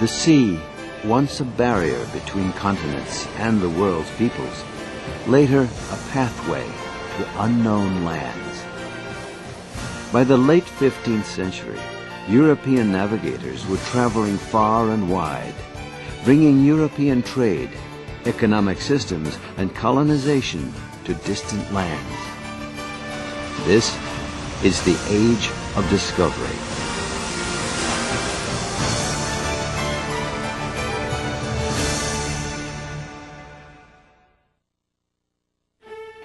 The sea, once a barrier between continents and the world's peoples, later a pathway to unknown lands. By the late 15th century, European navigators were traveling far and wide, bringing European trade, economic systems, and colonization to distant lands. This is the Age of Discovery.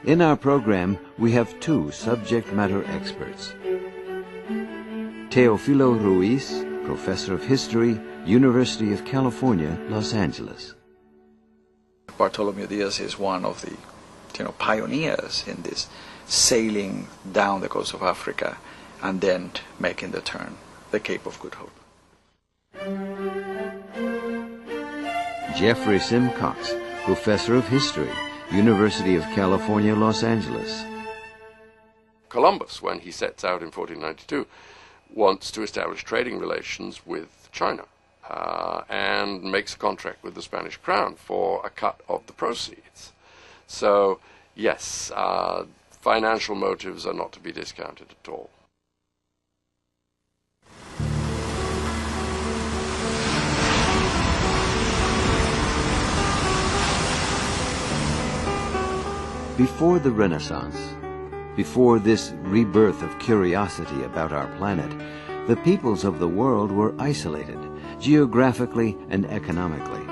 In our program, we have two subject matter experts. Teofilo Ruiz, Professor of History, University of California, Los Angeles. Bartolomé Diaz is one of the pioneers in this sailing down the coast of Africa and then making the turn, the Cape of Good Hope. Jeffrey Simcox, Professor of History, University of California, Los Angeles. Columbus, when he sets out in 1492, wants to establish trading relations with China and makes a contract with the Spanish crown for a cut of the proceeds. So, yes, financial motives are not to be discounted at all. Before the Renaissance, before this rebirth of curiosity about our planet, the peoples of the world were isolated, geographically and economically.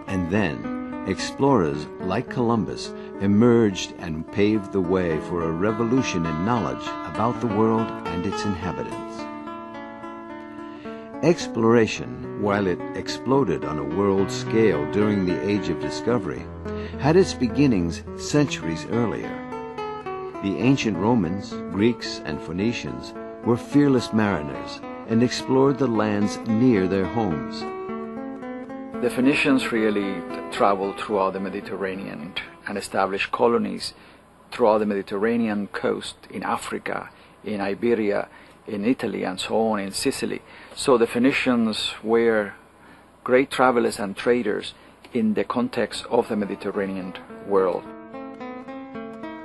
And then, explorers like Columbus emerged and paved the way for a revolution in knowledge about the world and its inhabitants. Exploration, while it exploded on a world scale during the Age of Discovery, had its beginnings centuries earlier. The ancient Romans, Greeks, and Phoenicians were fearless mariners and explored the lands near their homes. The Phoenicians really traveled throughout the Mediterranean and established colonies throughout the Mediterranean coast, in Africa, in Iberia, in Italy, and so on, in Sicily. So the Phoenicians were great travelers and traders in the context of the Mediterranean world.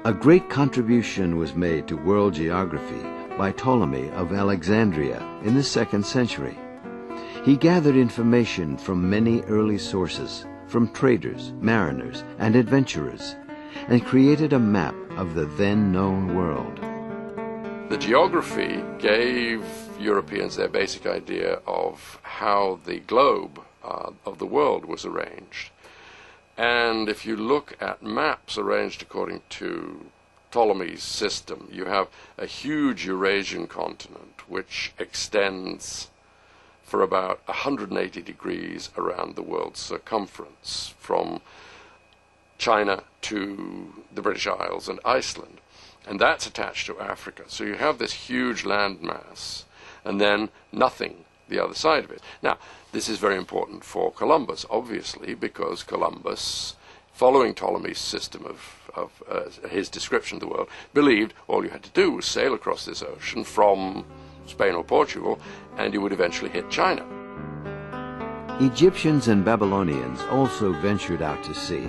A great contribution was made to world geography by Ptolemy of Alexandria in the 2nd century. He gathered information from many early sources, from traders, mariners, and adventurers, and created a map of the then known world. The geography gave Europeans their basic idea of how the globe of the world was arranged. And if you look at maps arranged according to Ptolemy's system, you have a huge Eurasian continent which extends for about 180 degrees around the world's circumference, from China to the British Isles and Iceland. And that's attached to Africa. So you have this huge landmass, and then nothing the other side of it. Now, this is very important for Columbus, obviously, because Columbus, following Ptolemy's system of his description of the world, believed all you had to do was sail across this ocean from Spain or Portugal, and you would eventually hit China. Egyptians and Babylonians also ventured out to sea,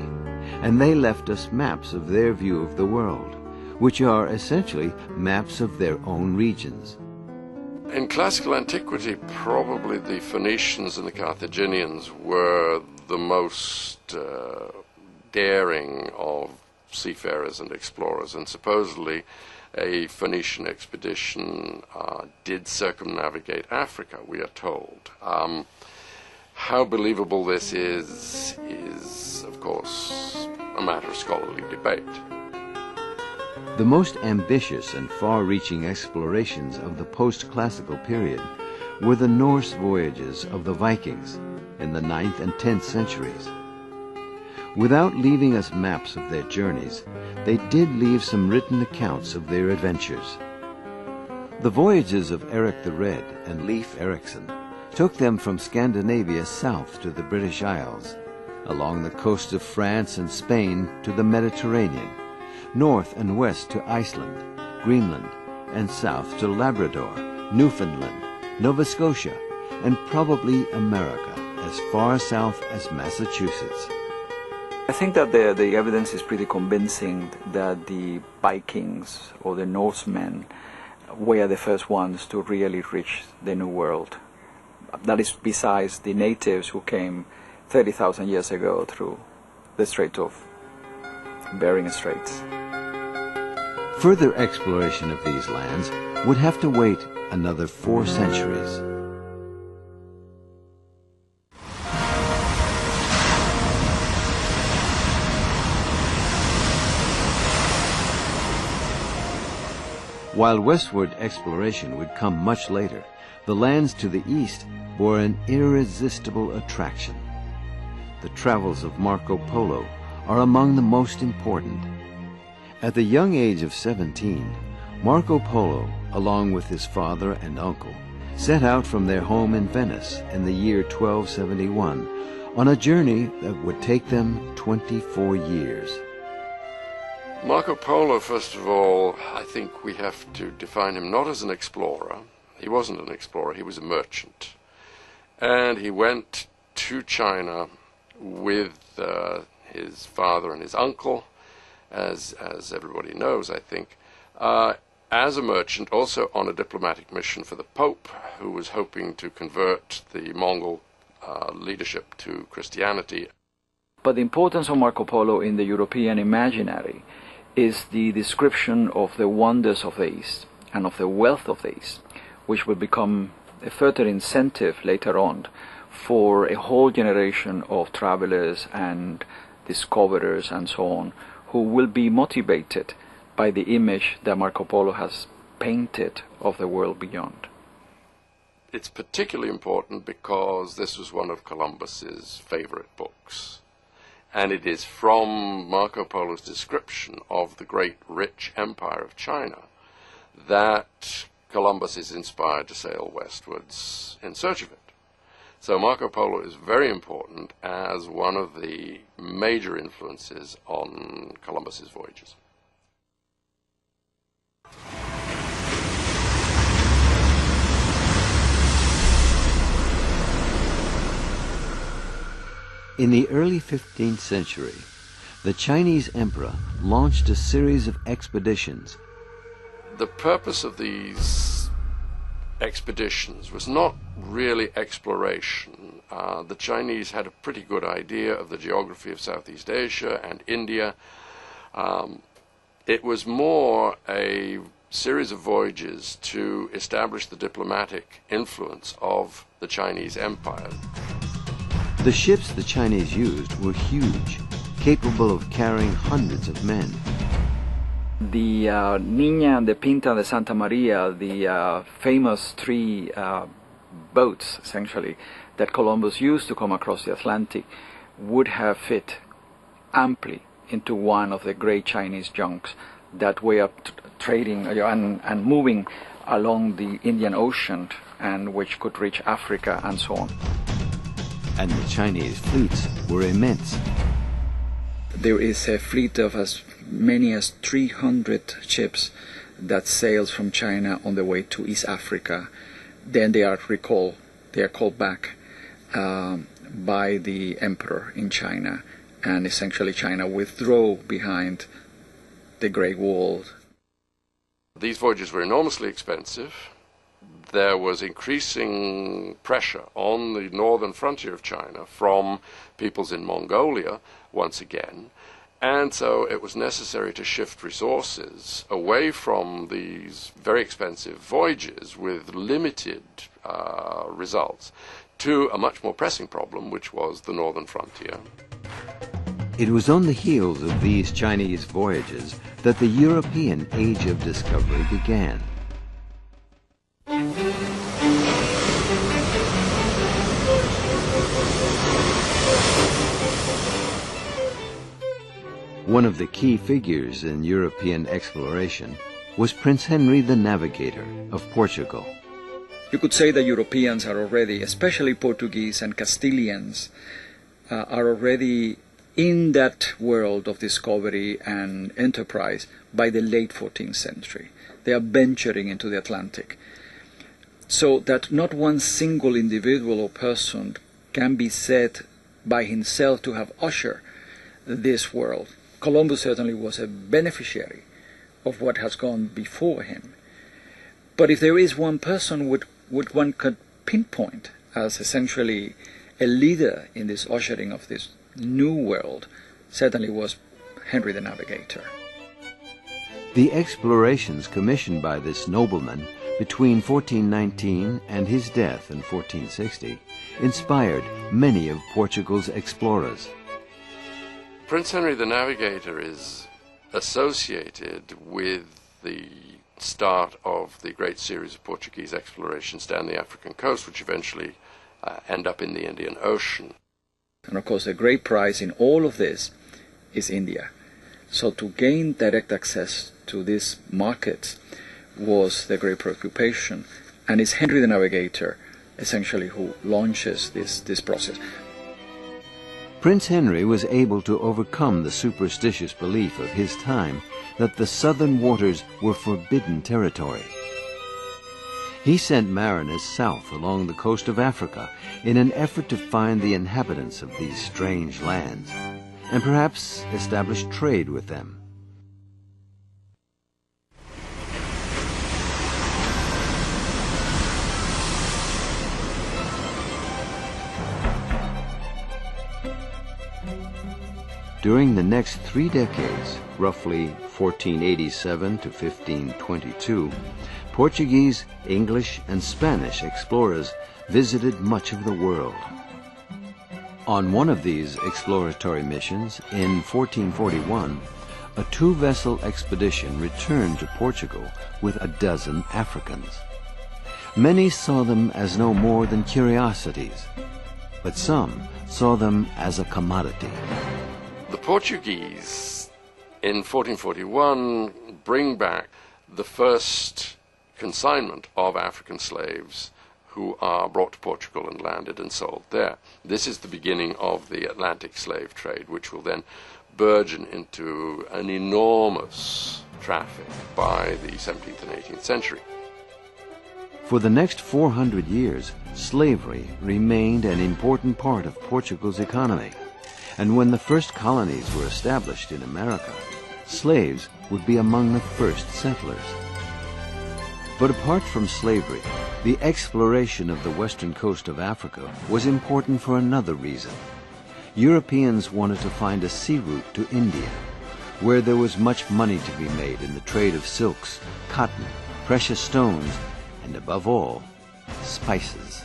and they left us maps of their view of the world, which are essentially maps of their own regions. In classical antiquity, probably the Phoenicians and the Carthaginians were the most daring of seafarers and explorers, and supposedly a Phoenician expedition did circumnavigate Africa, we are told. How believable this is, of course, a matter of scholarly debate. The most ambitious and far-reaching explorations of the post-classical period were the Norse voyages of the Vikings in the 9th and 10th centuries. Without leaving us maps of their journeys, they did leave some written accounts of their adventures. The voyages of Eric the Red and Leif Erikson took them from Scandinavia south to the British Isles, along the coast of France and Spain to the Mediterranean, north and west to Iceland, Greenland, and south to Labrador, Newfoundland, Nova Scotia, and probably America, as far south as Massachusetts. I think that the evidence is pretty convincing that the Vikings or the Norsemen were the first ones to really reach the New World. That is besides the natives who came 30,000 years ago through the Strait of Bering Straits. Further exploration of these lands would have to wait another 4 centuries. While westward exploration would come much later, the lands to the east bore an irresistible attraction. The travels of Marco Polo are among the most important. At the young age of 17, Marco Polo, along with his father and uncle, set out from their home in Venice in the year 1271 on a journey that would take them 24 years. Marco Polo, first of all, I think we have to define him not as an explorer. He wasn't an explorer, he was a merchant. And he went to China with his father and his uncle, as everybody knows, I think, as a merchant, also on a diplomatic mission for the Pope, who was hoping to convert the Mongol leadership to Christianity. But the importance of Marco Polo in the European imaginary is the description of the wonders of the East and of the wealth of the East, which will become a further incentive later on for a whole generation of travelers and discoverers and so on, who will be motivated by the image that Marco Polo has painted of the world beyond. It's particularly important because this was one of Columbus's favorite books. And it is from Marco Polo's description of the great rich empire of China that Columbus is inspired to sail westwards in search of it. So Marco Polo is very important as one of the major influences on Columbus's voyages. In the early 15th century, the Chinese emperor launched a series of expeditions. The purpose of these expeditions was not really exploration. The Chinese had a pretty good idea of the geography of Southeast Asia and India. It was more a series of voyages to establish the diplomatic influence of the Chinese empire. The ships the Chinese used were huge, capable of carrying hundreds of men. The Niña and the Pinta and the Santa Maria, the famous 3 boats, essentially, that Columbus used to come across the Atlantic, would have fit amply into one of the great Chinese junks that were trading and moving along the Indian Ocean, and which could reach Africa and so on. And the Chinese fleets were immense. There is a fleet of as many as 300 ships that sails from China on the way to East Africa. Then they are called back by the emperor in China, and essentially China withdrew behind the Great Wall. These voyages were enormously expensive. There was increasing pressure on the northern frontier of China from peoples in Mongolia once again, and so it was necessary to shift resources away from these very expensive voyages with limited results to a much more pressing problem, which was the northern frontier. It was on the heels of these Chinese voyages that the European Age of Discovery began. One of the key figures in European exploration was Prince Henry the Navigator of Portugal. You could say that Europeans are already, especially Portuguese and Castilians, are already in that world of discovery and enterprise by the late 14th century. They are venturing into the Atlantic. So that not one single individual or person can be said by himself to have ushered this world. Columbus certainly was a beneficiary of what has gone before him. But if there is one person which one could pinpoint as essentially a leader in this ushering of this new world, certainly was Henry the Navigator. The explorations commissioned by this nobleman between 1419 and his death in 1460 inspired many of Portugal's explorers. Prince Henry the Navigator is associated with the start of the great series of Portuguese explorations down the African coast, which eventually end up in the Indian Ocean. And of course the great prize in all of this is India. So to gain direct access to these markets was the great preoccupation, and it's Henry the Navigator essentially who launches this process. Prince Henry was able to overcome the superstitious belief of his time that the southern waters were forbidden territory. He sent mariners south along the coast of Africa in an effort to find the inhabitants of these strange lands, and perhaps establish trade with them. During the next 3 decades, roughly 1487 to 1522, Portuguese, English, and Spanish explorers visited much of the world. On one of these exploratory missions, in 1441, a 2-vessel expedition returned to Portugal with a dozen Africans. Many saw them as no more than curiosities, but some saw them as a commodity. The Portuguese in 1441 bring back the first consignment of African slaves who are brought to Portugal and landed and sold there. This is the beginning of the Atlantic slave trade, which will then burgeon into an enormous traffic by the 17th and 18th century. For the next 400 years, slavery remained an important part of Portugal's economy. And when the first colonies were established in America, slaves would be among the first settlers. But apart from slavery, the exploration of the western coast of Africa was important for another reason. Europeans wanted to find a sea route to India, where there was much money to be made in the trade of silks, cotton, precious stones, and above all, spices.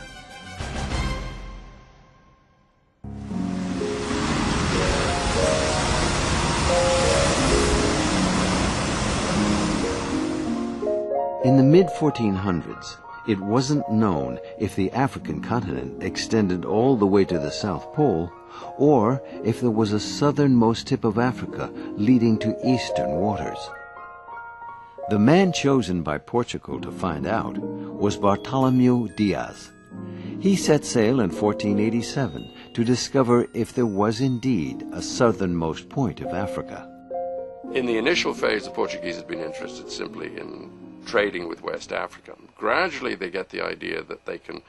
In the mid-1400s, it wasn't known if the African continent extended all the way to the South Pole, or if there was a southernmost tip of Africa leading to eastern waters. The man chosen by Portugal to find out was Bartholomew Diaz. He set sail in 1487 to discover if there was indeed a southernmost point of Africa. In the initial phase, the Portuguese had been interested simply in trading with West Africa. Gradually they get the idea that they can,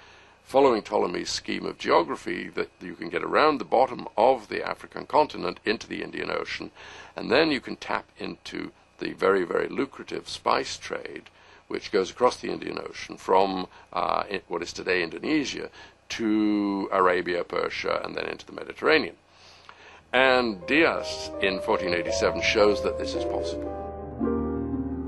following Ptolemy's scheme of geography, that you can get around the bottom of the African continent into the Indian Ocean, and then you can tap into the very, very lucrative spice trade, which goes across the Indian Ocean from what is today Indonesia to Arabia, Persia, and then into the Mediterranean. And Diaz in 1487 shows that this is possible.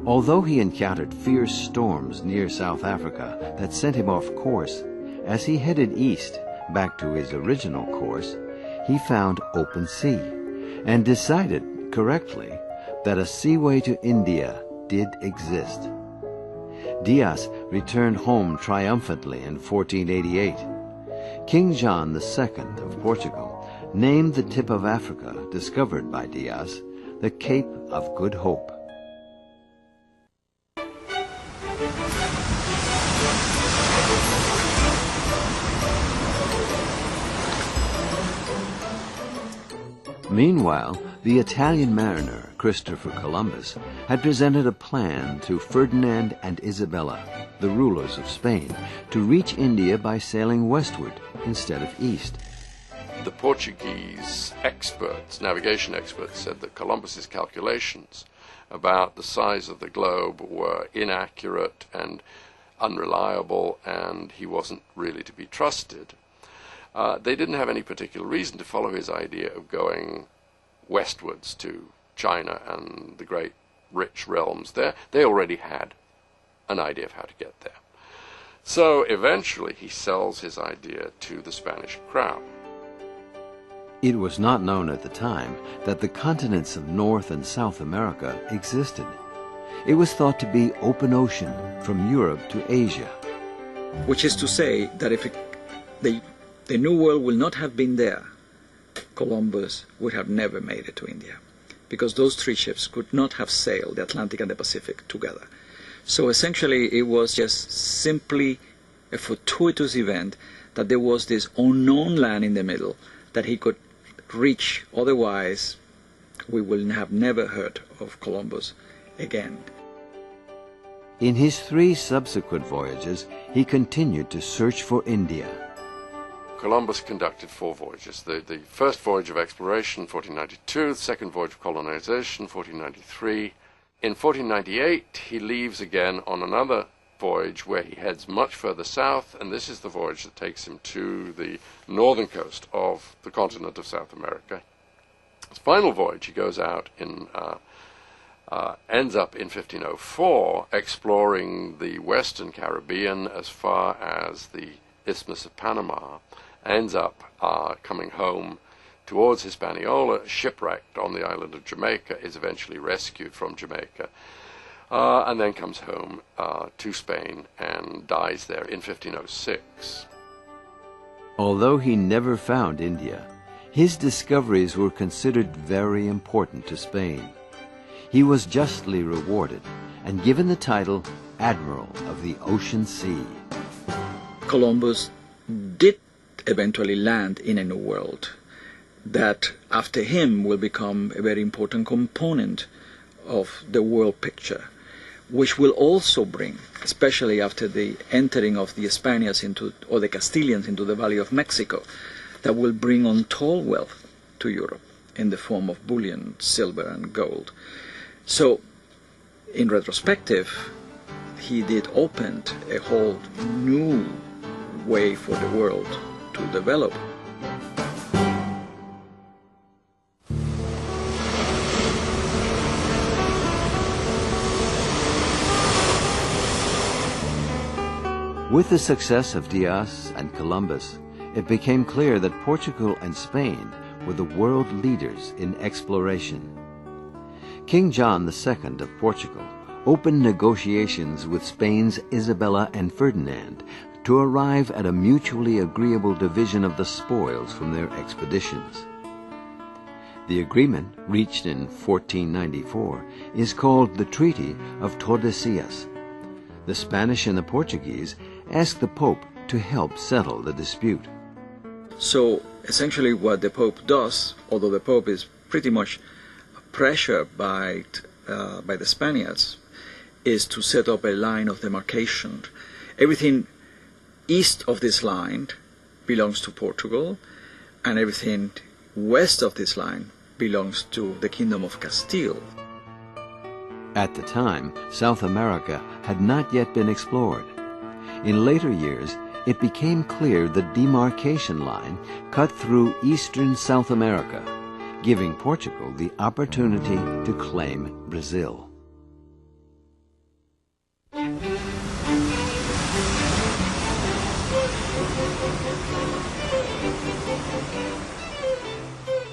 Although he encountered fierce storms near South Africa that sent him off course, as he headed east back to his original course, he found open sea and decided correctly that a seaway to India did exist. Diaz returned home triumphantly in 1488. King John II of Portugal named the tip of Africa discovered by Diaz the Cape of Good Hope. Meanwhile, the Italian mariner Christopher Columbus had presented a plan to Ferdinand and Isabella, the rulers of Spain, to reach India by sailing westward instead of east. The Portuguese experts, navigation experts, said that Columbus's calculations about the size of the globe were inaccurate and unreliable, and he wasn't really to be trusted. They didn't have any particular reason to follow his idea of going westwards to China and the great rich realms there. They already had an idea of how to get there. So eventually he sells his idea to the Spanish crown. It was not known at the time that the continents of North and South America existed. It was thought to be open ocean from Europe to Asia. Which is to say that if the New World will not have been there, Columbus would have never made it to India, because those three ships could not have sailed the Atlantic and the Pacific together. So essentially it was just simply a fortuitous event that there was this unknown land in the middle that he could reach. Otherwise, we will have never heard of Columbus again. In his 3 subsequent voyages, he continued to search for India. Columbus conducted 4 voyages. The first voyage of exploration, 1492, the second voyage of colonization, 1493. In 1498, he leaves again on another voyage where he heads much further south, and this is the voyage that takes him to the northern coast of the continent of South America. His final voyage, he goes out in, ends up in 1504, exploring the western Caribbean as far as the Isthmus of Panama, ends up coming home towards Hispaniola, shipwrecked on the island of Jamaica, is eventually rescued from Jamaica, and then comes home to Spain and dies there in 1506. Although he never found India, his discoveries were considered very important to Spain. He was justly rewarded and given the title Admiral of the Ocean Sea. Columbus did eventually land in a new world that after him will become a very important component of the world picture, which will also bring, especially after the entering of the Spaniards or the Castilians into the Valley of Mexico, that will bring untold wealth to Europe in the form of bullion, silver and gold. So, in retrospective, he did open a whole new way for the world to develop. With the success of Diaz and Columbus, it became clear that Portugal and Spain were the world leaders in exploration. King John II of Portugal opened negotiations with Spain's Isabella and Ferdinand to arrive at a mutually agreeable division of the spoils from their expeditions. The agreement, reached in 1494, is called the Treaty of Tordesillas. The Spanish and the Portuguese asked the Pope to help settle the dispute. So essentially what the Pope does, although the Pope is pretty much pressured by the Spaniards, is to set up a line of demarcation. Everything east of this line belongs to Portugal, and everything west of this line belongs to the Kingdom of Castile. At the time, South America had not yet been explored. In later years, it became clear the demarcation line cut through eastern South America, giving Portugal the opportunity to claim Brazil.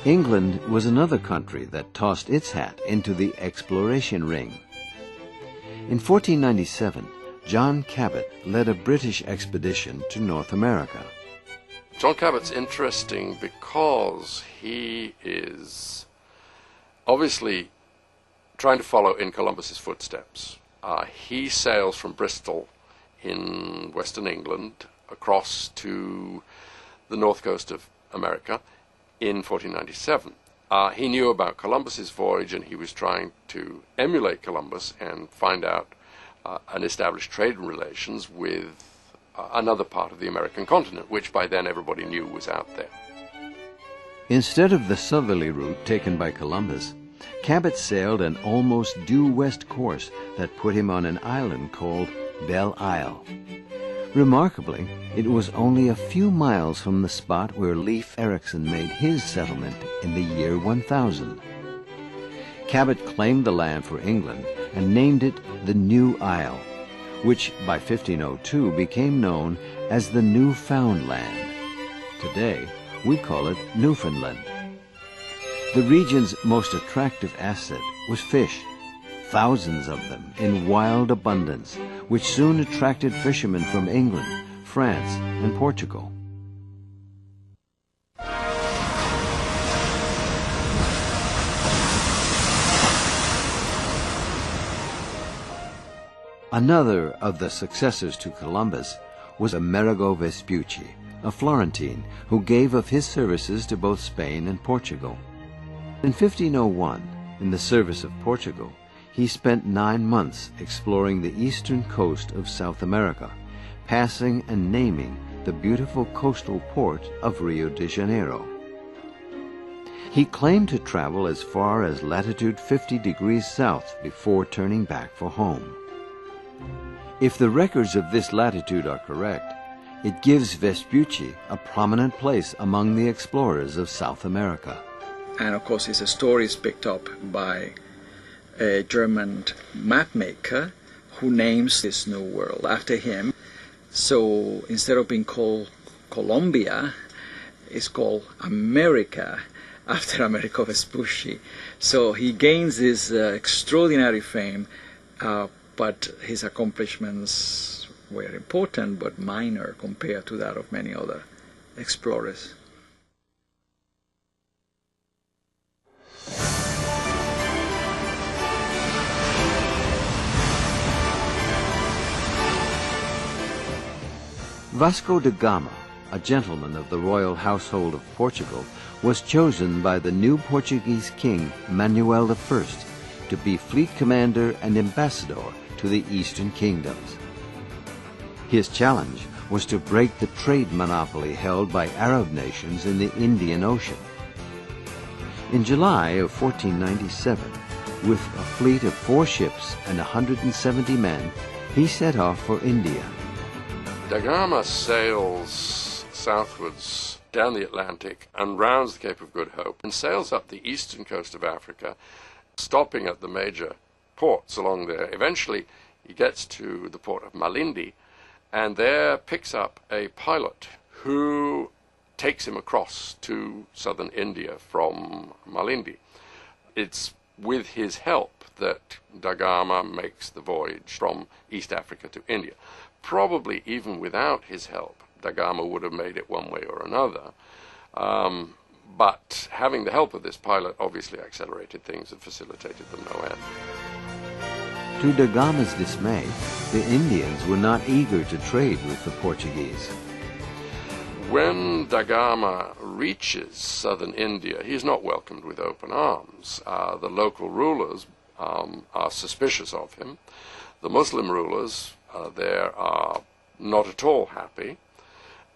England was another country that tossed its hat into the exploration ring. In 1497, John Cabot led a British expedition to North America. John Cabot's interesting because he is obviously trying to follow in Columbus's footsteps. He sails from Bristol in western England across to the north coast of America in 1497. He knew about Columbus's voyage, and he was trying to emulate Columbus and find out and establish trade relations with another part of the American continent, which by then everybody knew was out there. Instead of the southerly route taken by Columbus, Cabot sailed an almost due west course that put him on an island called Belle Isle. Remarkably, it was only a few miles from the spot where Leif Erikson made his settlement in the year 1000. Cabot claimed the land for England and named it the New Isle, which by 1502 became known as the Newfoundland. Today, we call it Newfoundland. The region's most attractive asset was fish, thousands of them in wild abundance, which soon attracted fishermen from England, France, and Portugal. Another of the successors to Columbus was Amerigo Vespucci, a Florentine who gave of his services to both Spain and Portugal. In 1501, in the service of Portugal, he spent 9 months exploring the eastern coast of South America, passing and naming the beautiful coastal port of Rio de Janeiro. He claimed to travel as far as latitude 50 degrees south before turning back for home. If the records of this latitude are correct, it gives Vespucci a prominent place among the explorers of South America. And of course, his story is picked up by a German mapmaker who names this new world after him. So instead of being called Colombia, it's called America after Amerigo Vespucci. So he gains this extraordinary fame, but his accomplishments were important but minor compared to that of many other explorers. Vasco da Gama, a gentleman of the royal household of Portugal, was chosen by the new Portuguese king Manuel I to be fleet commander and ambassador to the Eastern Kingdoms. His challenge was to break the trade monopoly held by Arab nations in the Indian Ocean. In July of 1497, with a fleet of 4 ships and 170 men, he set off for India. Da Gama sails southwards down the Atlantic and rounds the Cape of Good Hope and sails up the eastern coast of Africa, stopping at the major ports along there. Eventually, he gets to the port of Malindi and there picks up a pilot who takes him across to southern India from Malindi. It's with his help that Da Gama makes the voyage from East Africa to India. Probably even without his help, Da Gama would have made it one way or another. But having the help of this pilot obviously accelerated things and facilitated them no end. To Da Gama's dismay, the Indians were not eager to trade with the Portuguese. When Da Gama reaches southern India, he's not welcomed with open arms. The local rulers are suspicious of him. The Muslim rulers there are not at all happy.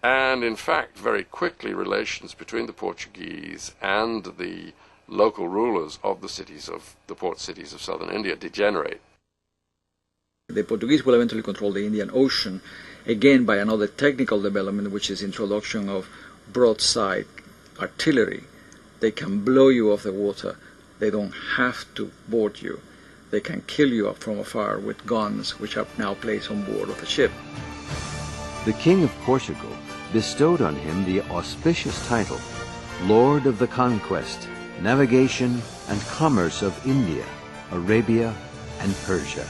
And in fact, very quickly, relations between the Portuguese and the local rulers of the port cities of southern India degenerate. The Portuguese will eventually control the Indian Ocean, again by another technical development, which is introduction of broadside artillery. They can blow you off the water. They don't have to board you. They can kill you up from afar with guns, which are now placed on board of the ship. The King of Portugal bestowed on him the auspicious title, Lord of the Conquest, Navigation, and Commerce of India, Arabia, and Persia.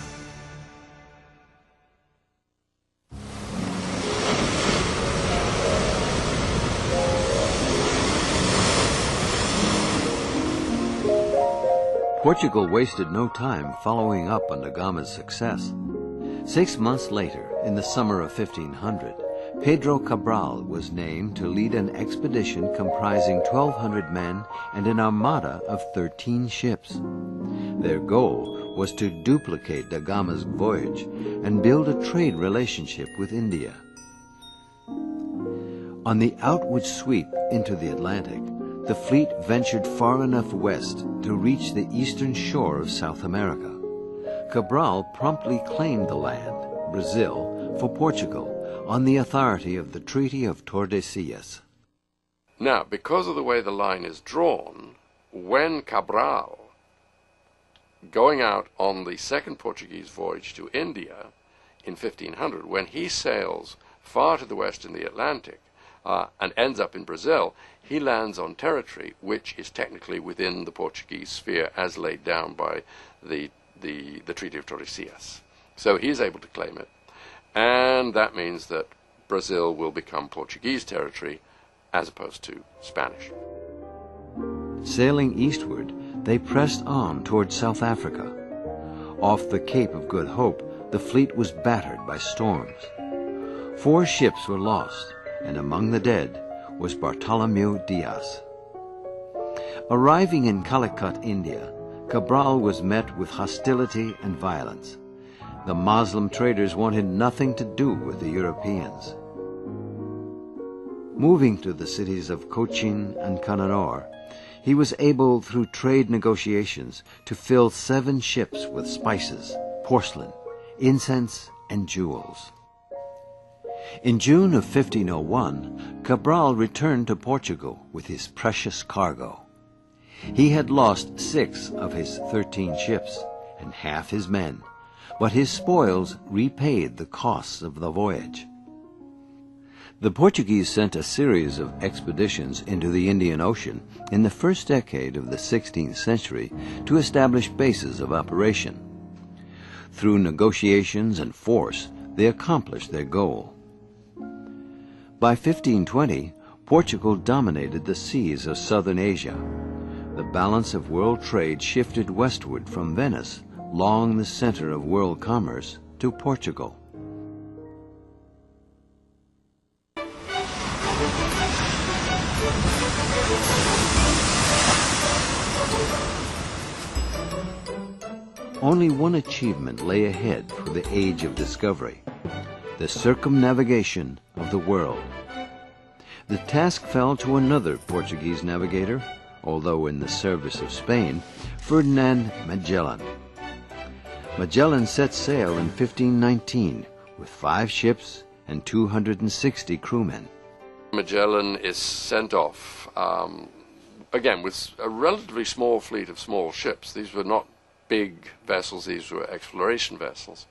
Portugal wasted no time following up on Da Gama's success. 6 months later, in the summer of 1500, Pedro Cabral was named to lead an expedition comprising 1,200 men and an armada of 13 ships. Their goal was to duplicate Da Gama's voyage and build a trade relationship with India. On the outward sweep into the Atlantic, the fleet ventured far enough west to reach the eastern shore of South America. Cabral promptly claimed the land, Brazil, for Portugal on the authority of the Treaty of Tordesillas. Now, because of the way the line is drawn, when Cabral, going out on the second Portuguese voyage to India in 1500, when he sails far to the west in the Atlantic and ends up in Brazil, he lands on territory which is technically within the Portuguese sphere as laid down by the Treaty of Tordesillas. So he's able to claim it, and that means that Brazil will become Portuguese territory as opposed to Spanish. Sailing eastward, they pressed on towards South Africa. Off the Cape of Good Hope, the fleet was battered by storms. 4 ships were lost, and among the dead was Bartholomew Diaz. Arriving in Calicut, India, Cabral was met with hostility and violence. The Moslem traders wanted nothing to do with the Europeans. Moving to the cities of Cochin and Cananor, he was able, through trade negotiations, to fill 7 ships with spices, porcelain, incense, and jewels. In June of 1501, Cabral returned to Portugal with his precious cargo. He had lost 6 of his 13 ships and half his men, but his spoils repaid the costs of the voyage. The Portuguese sent a series of expeditions into the Indian Ocean in the first decade of the 16th century to establish bases of operation. Through negotiations and force, they accomplished their goal. By 1520, Portugal dominated the seas of southern Asia. The balance of world trade shifted westward from Venice, long the center of world commerce, to Portugal. Only one achievement lay ahead for the age of discovery: the circumnavigation of the world. The task fell to another Portuguese navigator, although in the service of Spain, Ferdinand Magellan. Magellan set sail in 1519 with 5 ships and 260 crewmen. Magellan is sent off, again, with a relatively small fleet of small ships. These were not big vessels, these were exploration vessels.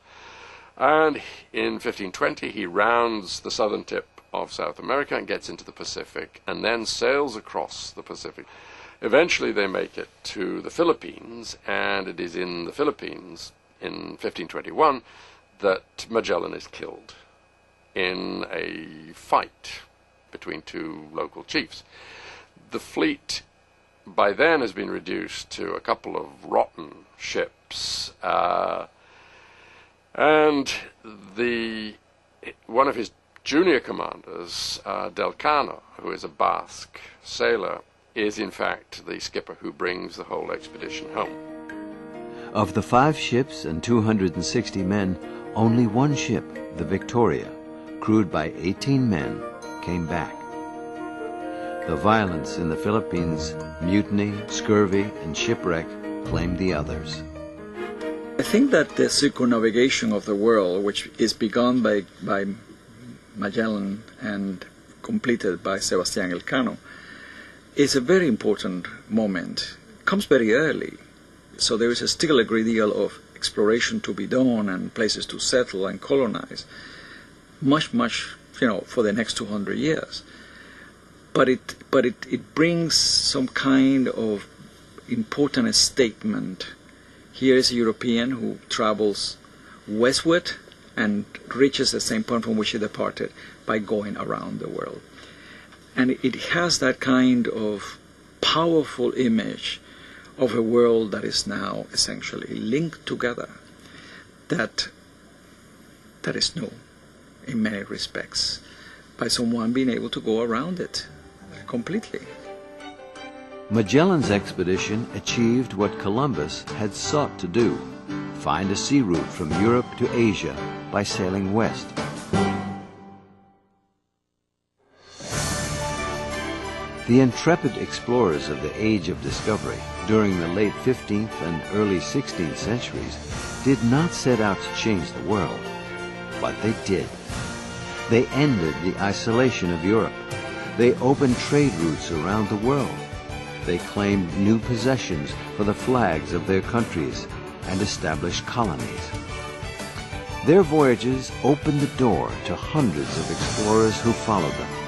And in 1520 he rounds the southern tip of South America and gets into the Pacific, and then sails across the Pacific. Eventually they make it to the Philippines, and it is in the Philippines in 1521 that Magellan is killed in a fight between 2 local chiefs. The fleet by then has been reduced to a couple of rotten ships, and one of his junior commanders, Del Cano, who is a Basque sailor, is in fact the skipper who brings the whole expedition home. Of the 5 ships and 260 men, only 1 ship, the Victoria, crewed by 18 men, came back. The violence in the Philippines, mutiny, scurvy, and shipwreck claimed the others. I think that the circumnavigation of the world, which is begun by Magellan and completed by Sebastián Elcano, is a very important moment. It comes very early, so there is still a great deal of exploration to be done and places to settle and colonize, much, for the next 200 years. But it brings some kind of important statement. Here is a European who travels westward and reaches the same point from which he departed by going around the world. And it has that kind of powerful image of a world that is now essentially linked together, that is new in many respects, by someone being able to go around it completely. Magellan's expedition achieved what Columbus had sought to do: find a sea route from Europe to Asia by sailing west. The intrepid explorers of the Age of Discovery during the late 15th and early 16th centuries did not set out to change the world, but they did. They ended the isolation of Europe. They opened trade routes around the world. They claimed new possessions for the flags of their countries and established colonies. Their voyages opened the door to hundreds of explorers who followed them.